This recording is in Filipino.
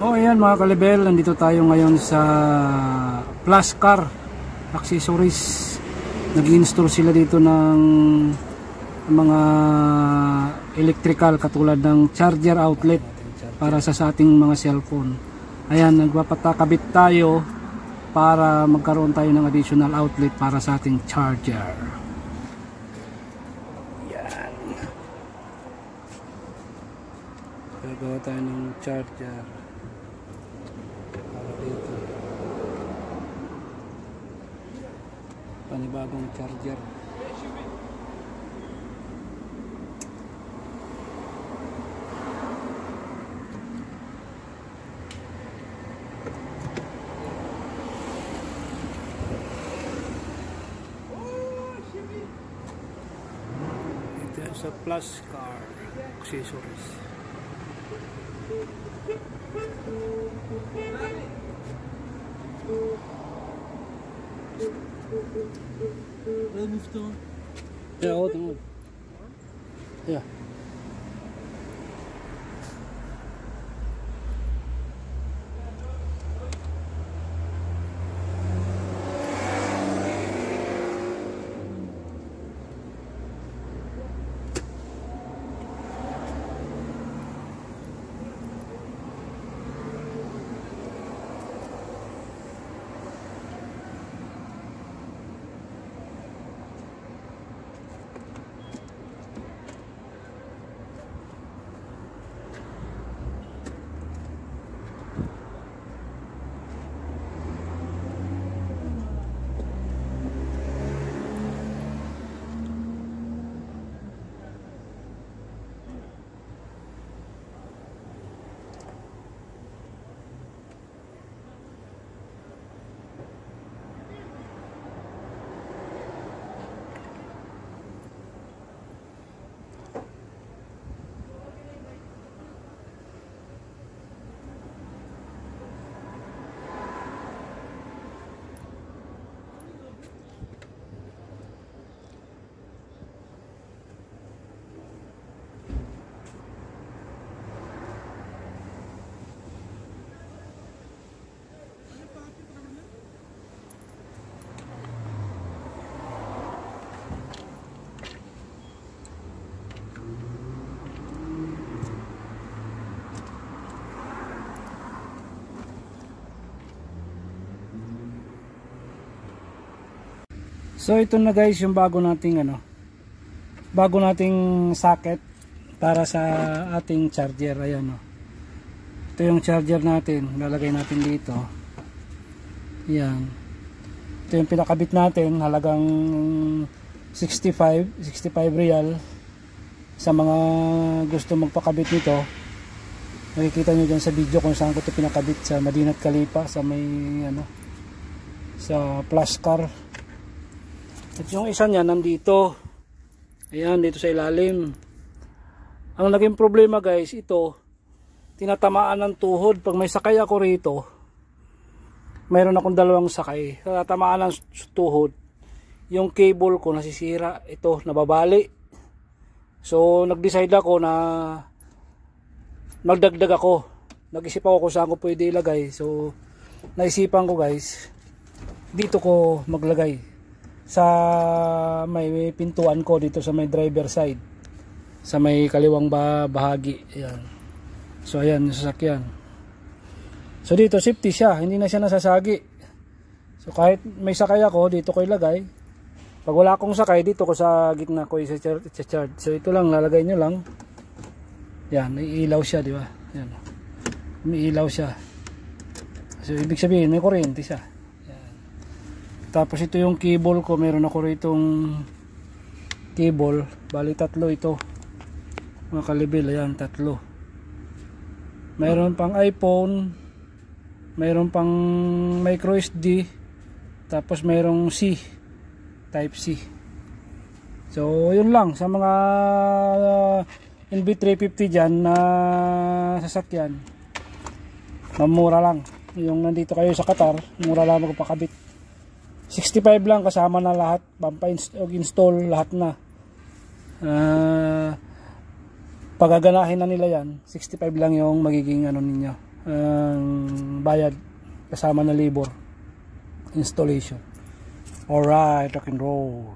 Oh, ayan mga kalibel, nandito tayo ngayon sa Plus Car Accessories. Nag-install sila dito ng mga electrical katulad ng charger outlet para sa ating mga cellphone. Ayan, nagpapatakabit tayo para magkaroon tayo ng additional outlet para sa ating charger. Yan. Gagawa tayo ng charger. Dito panibagong charger. Ito sa Plus Car Accessories. Ja, hoort hem op. Ja. So ito na guys yung bago nating socket para sa ating charger. Ayan oh. Ito yung charger natin, lalagay natin dito. Yan. Ito yung pinakabit natin, halagang 65 real. Sa mga gusto magpakabit nito, makikita nyo dyan sa video kung saan ko ito pinakabit, sa Madinat Khalifa, sa may sa Plus Car. At yung isa niya nandito. Ayan, dito sa ilalim. Ang naging problema guys, ito tinatamaan ng tuhod. Pag may sakay ako rito, mayroon akong dalawang sakay, tinatamaan ng tuhod, yung cable ko nasisira. Ito, nababali. So nag-decide ako na magdagdag ako. Nag-isip ako kung saan ko pwede ilagay. So naisipan ko guys, dito ko maglagay sa may pintuan ko dito sa may driver side, sa may kaliwang bahagi. Ayan. So ayan yung sasakyan. So dito safety siya, hindi na siya nasasagi. So kahit may sakay ako, dito ko ilagay. Pag wala akong sakay, dito ko sa gitna ko i-charge. So ito lang, lalagay nyo lang. Yan, may ilaw siya, di ba? Yan. May ilaw siya. So ibig sabihin may kuryente siya. Tapos ito yung cable ko, meron ako ritong cable, bali tatlo ito mga kalibel. Ayan, tatlo. Meron pang iPhone, meron pang micro SD, tapos merong C, type C. So yun lang sa mga NB350 dyan na sasakyan, mamura lang. Yung nandito kayo sa Qatar, mura lang magpakabit. 65 lang kasama na lahat, pampa-install lahat na. Pagaganahin na nila yan, 65 lang yung magiging ano ninyo. bayad kasama na labor installation. Alright, rock and roll.